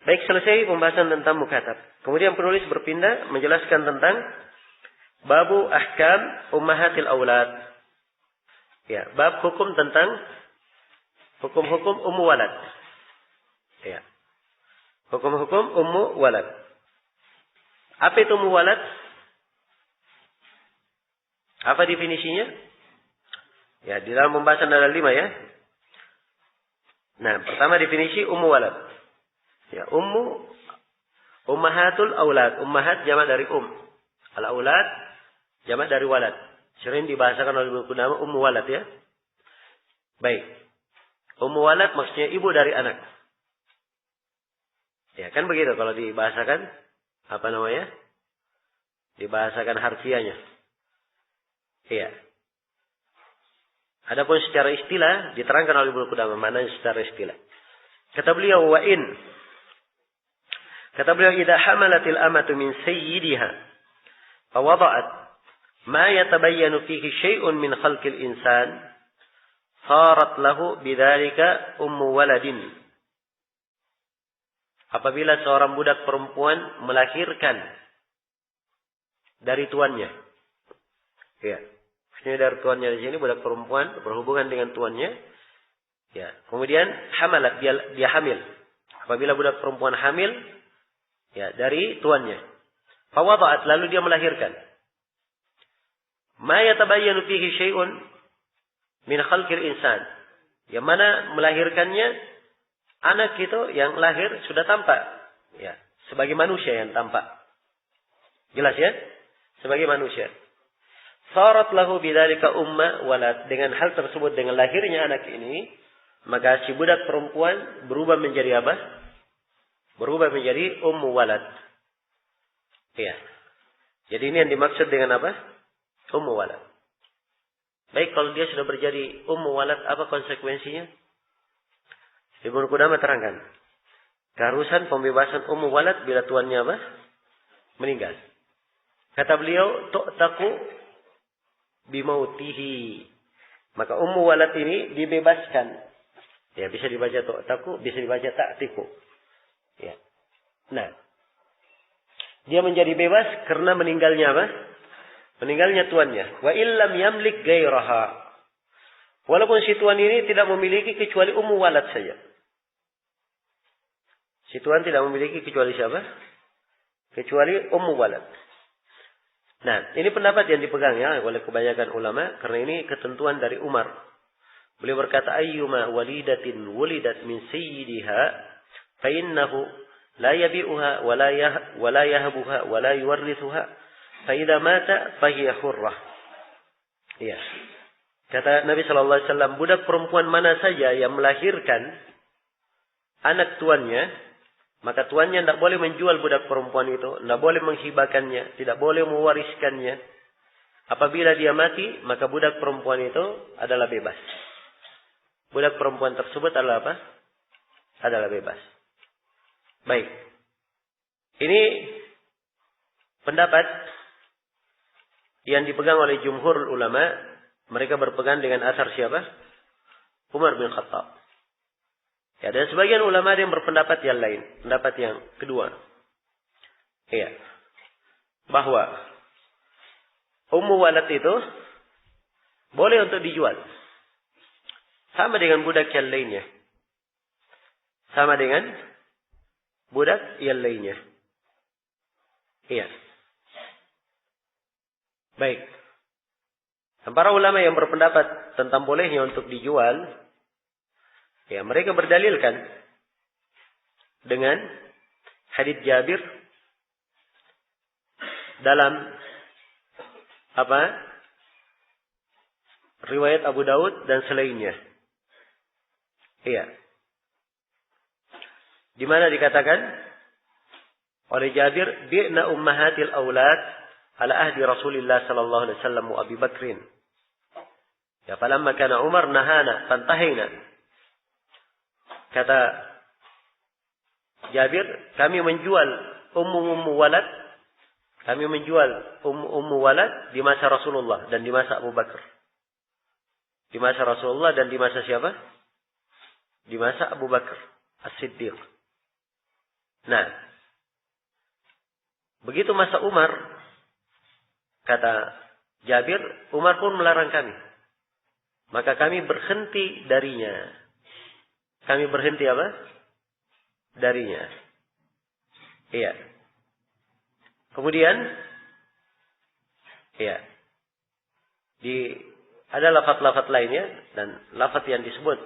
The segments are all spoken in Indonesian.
Baik, selesai pembahasan tentang mukatab. Kemudian penulis berpindah menjelaskan tentang babu ahkam ummahatil aulad. Ya, bab hukum tentang hukum-hukum ummu walad. Ya. Hukum-hukum ummu walad. Apa itu ummu walad? Apa definisinya? Ya, di dalam pembahasan ada 5 ya. Nah, pertama definisi ummu walad. Ya, ummahatul aulad. Ummahat jamak dari Al-aulad jamak dari walad. Sering dibahasakan oleh buku nama ummu walad ya. Baik. Ummu walad maksudnya ibu dari anak. Ya, kan begitu kalau dibahasakan apa namanya? Dibahasakan harfiahnya. Iya. Adapun secara istilah diterangkan oleh buku nama maknanya secara istilah. Kata beliau Kata beliau, "Idza hamalatil amatu min sayyidiha fa wada'at ma yatabayyanu fihi syai'un min khalqil insan, sarat lahu bidzalika ummu waladin." Apabila seorang budak perempuan melahirkan dari tuannya. Ya. Maksudnya dari tuannya di sini budak perempuan berhubungan dengan tuannya. Ya. Kemudian hamalat, dia hamil. Apabila budak perempuan hamil ya, dari tuannya. Fawada'at, lalu dia melahirkan. Ma yatabayyanu fihi syai'un min khalqil insan. Yang mana melahirkannya anak itu yang lahir sudah tampak. Ya, sebagai manusia yang tampak. Jelas ya? Sebagai manusia. Sarat lahu bidzalika umma walad. Dengan hal tersebut, dengan lahirnya anak ini, maka si budak perempuan berubah menjadi apa? Berubah menjadi ummu walad. Iya. Jadi ini yang dimaksud dengan apa? Ummu walad. Baik, kalau dia sudah menjadi ummu walad, apa konsekuensinya? Ibnu Qudamah terangkan. Keharusan pembebasan ummu walad bila tuannya apa? Meninggal. Kata beliau, tu'taku bimautihi. Maka ummu walad ini dibebaskan. Ya, bisa dibaca tu'taku, bisa dibaca ta'tiku. Ya. Nah, dia menjadi bebas karena meninggalnya apa? Meninggalnya tuannya. Wa illam yamlik gairaha. Walaupun si tuan ini tidak memiliki kecuali ummu walad saja. Si tuan tidak memiliki kecuali siapa? Kecuali ummu walad. Nah, ini pendapat yang dipegang ya oleh kebanyakan ulama karena ini ketentuan dari Umar. Beliau berkata, ayyuma walidatin wulidat min sayyidiha فإنه لا يبيعها ولا يهبها ولا يورثها فإذا مات فهي حرة. Ya. Kata Nabi sallallahu alaihi wasallam, budak perempuan mana saja yang melahirkan anak tuannya, maka tuannya tidak boleh menjual budak perempuan itu, tidak boleh menghibahkannya, tidak boleh mewariskannya. Apabila dia mati, maka budak perempuan itu adalah bebas. Budak perempuan tersebut adalah apa? Adalah bebas. Baik. Ini pendapat yang dipegang oleh jumhur ulama. Mereka berpegang dengan asar siapa? Umar bin Khattab. Ya, dan sebagian ulama yang berpendapat yang lain. Pendapat yang kedua. Iya. Bahwa ummu walad itu boleh untuk dijual. Sama dengan budak yang lainnya. Sama dengan budak yang lainnya. Iya. Baik. Dan para ulama yang berpendapat tentang bolehnya untuk dijual, ya mereka berdalilkan dengan hadits Jabir dalam apa? Riwayat Abu Daud dan selainnya. Iya. Di mana dikatakan oleh Jabir, bi'na ummahatil aulad ala ahdi Rasulillah sallallahu alaihi wasallam wa Abi Bakrin. Ya, falamma kana Umar nahana fantahina. Kata Jabir, kami menjual ummu walad, kami menjual ummu walad di masa Rasulullah dan di masa Abu Bakar. Di masa Rasulullah dan di masa siapa? Di masa Abu Bakar As-Siddiq. Nah, begitu masa Umar, kata Jabir, Umar pun melarang kami. Maka kami berhenti darinya. Kami berhenti apa? Darinya. Iya. Kemudian, iya. Ada lafaz-lafaz lainnya dan lafaz yang disebut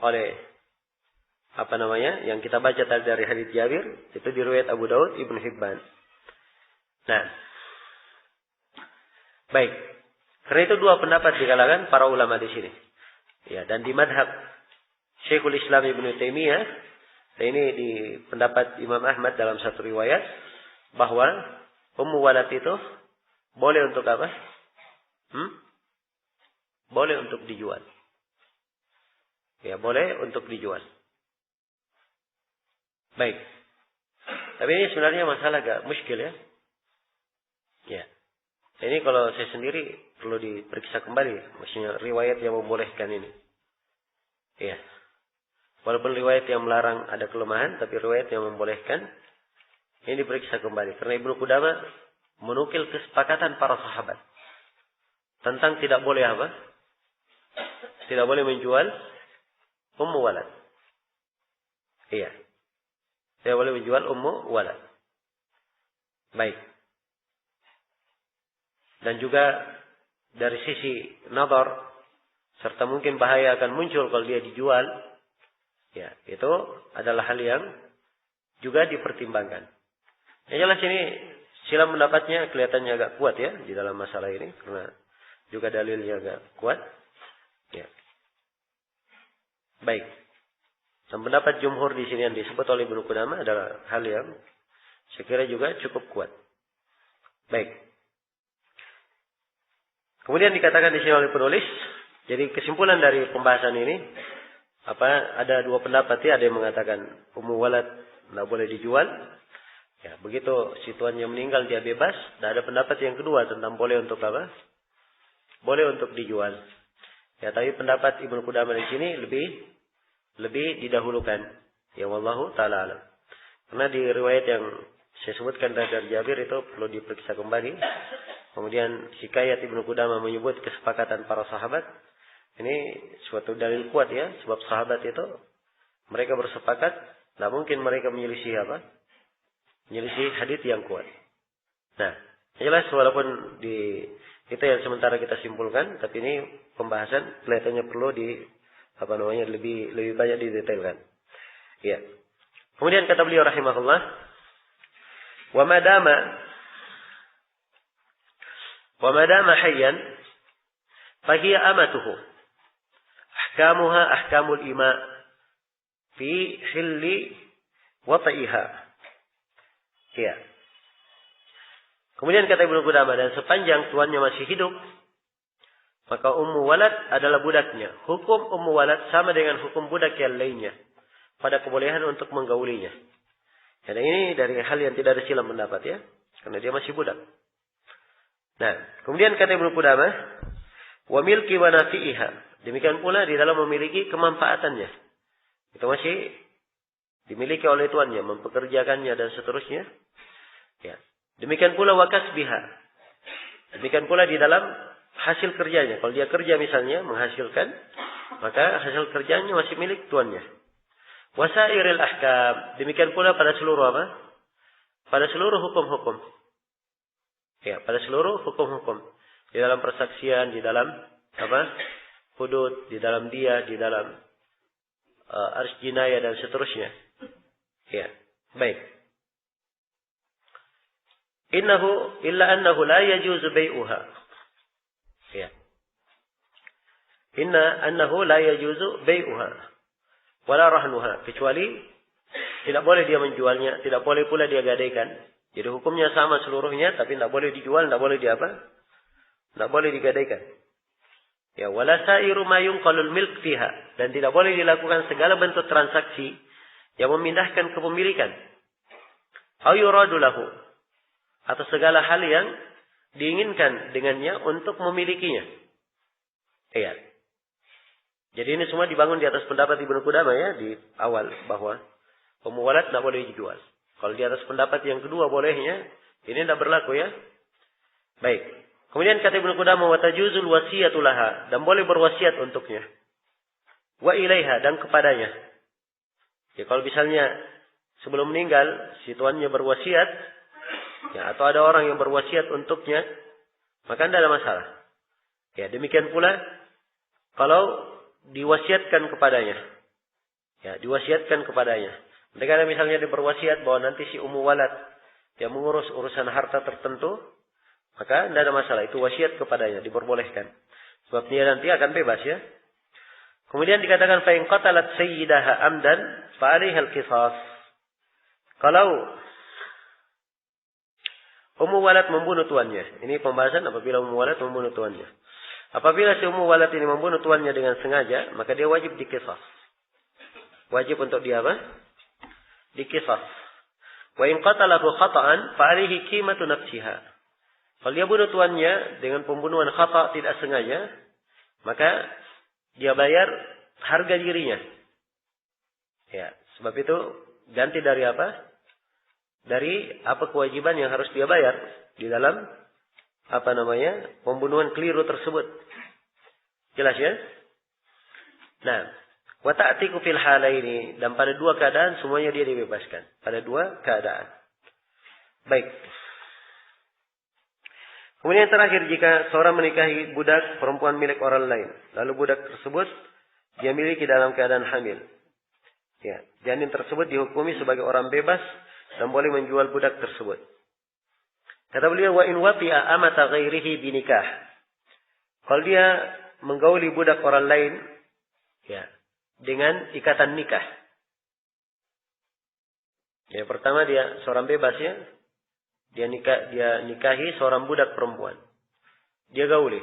oleh yang kita baca tadi dari hadits Jabir itu di riwayat Abu Daud, Ibnu Hibban. Nah, baik. Karena itu dua pendapat di kalangan para ulama di sini. Ya, dan di madhab Syekhul Islam Ibnu Taimiyah, dan ini di pendapat Imam Ahmad dalam satu riwayat bahwa Ummu Walad itu boleh untuk apa? Boleh untuk dijual. Ya, boleh untuk dijual. Baik. Tapi ini sebenarnya masalah agak muskil ya. Ya. Ini kalau saya sendiri perlu diperiksa kembali. Maksudnya riwayat yang membolehkan ini. Ya. Walaupun riwayat yang melarang ada kelemahan, tapi riwayat yang membolehkan ini diperiksa kembali. Karena Ibnu Qudamah menukil kesepakatan para sahabat tentang tidak boleh apa? Tidak boleh menjual Ummu Walad. Iya. Tidak boleh menjual Ummu Walad. Baik. Dan juga dari sisi nazar serta mungkin bahaya akan muncul kalau dia dijual. Ya, itu adalah hal yang juga dipertimbangkan. Yang jelas ini silam pendapatnya kelihatannya agak kuat ya di dalam masalah ini karena juga dalilnya agak kuat. Ya. Baik. Dan pendapat jumhur di sini yang disebut oleh Ibnu Qudamah adalah hal yang saya kira juga cukup kuat. Baik. Kemudian dikatakan di sini oleh penulis, jadi kesimpulan dari pembahasan ini ada dua pendapat ya, ada yang mengatakan Ummu Walad tidak boleh dijual. Ya, begitu si tuannya meninggal dia bebas. Dan ada pendapat yang kedua tentang boleh untuk apa? Boleh untuk dijual. Ya, tapi pendapat Ibnu Qudamah di sini lebih didahulukan. Ya wallahu taala alam. Karena di riwayat yang saya sebutkan dari Jabir itu perlu diperiksa kembali. Kemudian hikayat Ibnu Qudamah menyebut kesepakatan para sahabat. Ini suatu dalil kuat ya, sebab sahabat itu mereka bersepakat, tidak mungkin mereka menyelisih apa? Menyelisih hadits yang kuat. Nah, jelas walaupun itu yang sementara kita simpulkan, tapi ini pembahasan kelihatannya perlu lebih banyak didetailkan. Ya. Kemudian kata beliau rahimahullah, wa madama hayyan fahiya amatuhu ahkamuha ahkamul ima fi hilli wata'iha. Ya. Kemudian kata Ibnu Qudamah, dan sepanjang tuannya masih hidup, maka Ummu Walad adalah budaknya. Hukum Ummu Walad sama dengan hukum budak yang lainnya pada kebolehan untuk menggaulinya. Dan ini dari hal yang tidak ada silam pendapat ya, karena dia masih budak. Nah, kemudian kata Ibnu Qudamah, wa milki wa nafi'iha. Demikian pula di dalam memiliki kemanfaatannya. Itu masih dimiliki oleh tuannya, mempekerjakannya dan seterusnya. Ya. Demikian pula wa kasbiha. Demikian pula di dalam hasil kerjanya. Kalau dia kerja misalnya menghasilkan, maka hasil kerjanya masih milik tuannya. Wasairil ahkam. Demikian pula pada seluruh apa? Pada seluruh hukum-hukum. Ya, pada seluruh hukum-hukum. Di dalam persaksian, di dalam apa? Hudud, di dalam dia, di dalam arsy jinayah dan seterusnya. Ya, baik. Illa annahu la yajuzu bai'uha. Ya. Annahu la yajuzu bai'uha wala rahnuha, kecuali tidak boleh dia menjualnya, tidak boleh pula dia gadaikan. Jadi hukumnya sama seluruhnya, tapi tidak boleh dijual, tidak boleh tidak boleh digadaikan. Ya, wala sa'iru ma yunqalul milk fiha, dan tidak boleh dilakukan segala bentuk transaksi yang memindahkan kepemilikan. Au yuradu lahu, atau segala hal yang diinginkan dengannya untuk memilikinya. Iya. Jadi ini semua dibangun di atas pendapat Ibnu Qudamah ya di awal, bahwa Ummu walad tidak boleh dijual. Kalau di atas pendapat yang kedua bolehnya, ini tidak berlaku ya. Baik. Kemudian kata Ibnu Qudamah, wa tajuzul wasiyatu laha, dan boleh berwasiat untuknya. Wa ilaiha, dan kepadanya. Ya kalau misalnya sebelum meninggal si tuannya berwasiat, ya atau ada orang yang berwasiat untuknya, maka tidak ada masalah. Ya demikian pula kalau diwasiatkan kepadanya. Ya diwasiatkan kepadanya. Mereka misalnya dia berwasiat bahwa nanti si ummu walad dia mengurus urusan harta tertentu, maka tidak ada masalah. Itu wasiat kepadanya, diperbolehkan. Sebab dia nanti akan bebas ya. Kemudian dikatakan fa in qatalat sayyidaha amdan fa 'alaiha al-qisas. Kalau ummu walad membunuh tuannya. Ini pembahasan apabila ummu walad membunuh tuannya. Apabila si ummu walad ini membunuh tuannya dengan sengaja, maka dia wajib dikisas. Wajib untuk dia apa? Dikisas. Wa in qatalahu khata'an fa 'alaihi qimatu nafsiha. Kalau dia bunuh tuannya dengan pembunuhan khata' tidak sengaja, maka dia bayar harga dirinya. Ya, sebab itu ganti dari apa? Dari apa kewajiban yang harus dia bayar di dalam pembunuhan keliru tersebut. Jelas ya? Nah, wa ta'tiqu fil halaini, dan pada dua keadaan semuanya dia dibebaskan. Pada dua keadaan. Baik. Kemudian terakhir, jika seorang menikahi budak perempuan milik orang lain, lalu budak tersebut dia miliki dalam keadaan hamil. Ya, janin tersebut dihukumi sebagai orang bebas dan boleh menjual budak tersebut. Kata beliau, wa in wafi'a amata ghairihi binikah. Kalau dia menggauli budak orang lain, ya, dengan ikatan nikah. Ya, pertama dia seorang bebas ya. Dia nikahi seorang budak perempuan. Dia gauli.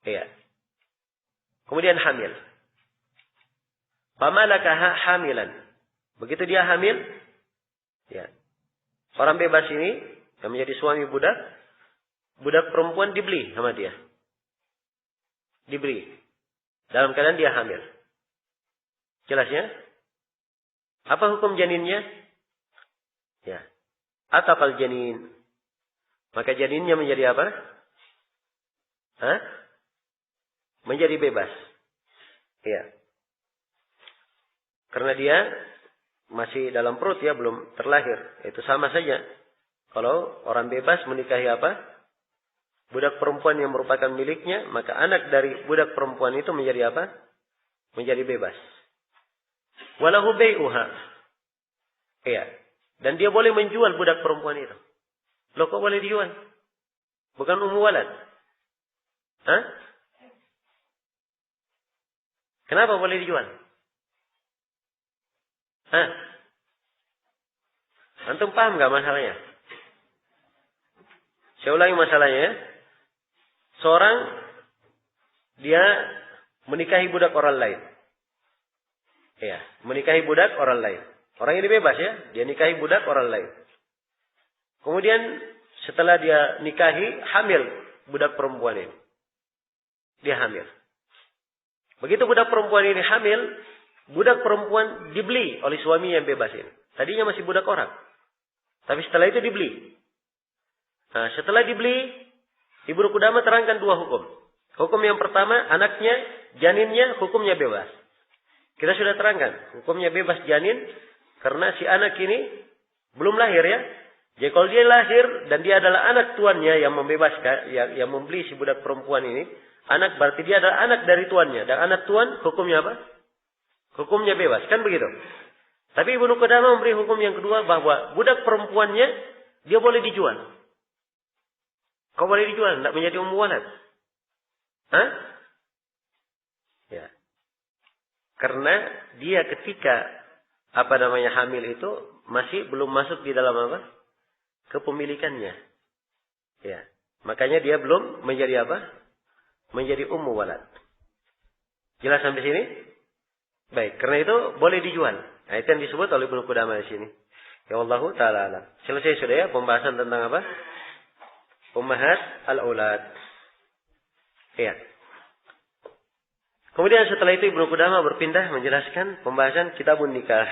Iya. Kemudian hamil. Pamalakaha hamilan. Begitu dia hamil, ya. Orang bebas ini yang menjadi suami budak perempuan dibeli sama dia. Dibeli. Dalam keadaan dia hamil. Jelas ya? Apa hukum janinnya? Ya. Ataqal janin. Maka janinnya menjadi apa? Menjadi bebas. Ya. Karena dia masih dalam perut ya, belum terlahir. Itu sama saja. Kalau orang bebas menikahi apa? Budak perempuan yang merupakan miliknya, maka anak dari budak perempuan itu menjadi apa? Menjadi bebas. Walahu bai'uha. Iya. Dan dia boleh menjual budak perempuan itu. Loh kok boleh dijual? Bukan ummu walad. Kenapa boleh dijual? Antum paham gak masalahnya? Saya ulangi masalahnya ya. Seorang dia menikahi budak orang lain. Iya, menikahi budak orang lain. Orang ini bebas ya, dia nikahi budak orang lain. Kemudian setelah dia nikahi, hamil budak perempuan ini. Dia hamil. Begitu budak perempuan ini hamil, budak perempuan dibeli oleh suami yang bebas ini. Tadinya masih budak orang. Tapi setelah itu dibeli. Nah, setelah dibeli, Ibnu Qudamah terangkan dua hukum. Hukum yang pertama, anaknya, janinnya, hukumnya bebas. Kita sudah terangkan, hukumnya bebas janin, karena si anak ini belum lahir ya. Jadi kalau dia lahir dan dia adalah anak tuannya yang membebaskan, yang membeli si budak perempuan ini, anak berarti dia adalah anak dari tuannya. Dan anak tuan hukumnya apa? Hukumnya bebas, kan begitu. Tapi Ibnu Qudamah memberi hukum yang kedua bahwa budak perempuannya dia boleh dijual. Kau boleh dijual, tidak menjadi ummu walad. Ya. Karena dia ketika hamil itu masih belum masuk di dalam apa? Kepemilikannya. Ya. Makanya dia belum menjadi apa? Menjadi ummu walad. Jelas sampai sini? Baik, karena itu boleh dijual. Nah, itu yang disebut oleh Ibnu Qudamah di sini. Ya Allah taala alam. Selesai sudah ya pembahasan tentang apa? Ummahat al-aulad. Iya. Kemudian setelah itu Ibnu Qudamah berpindah menjelaskan pembahasan kitabun nikah.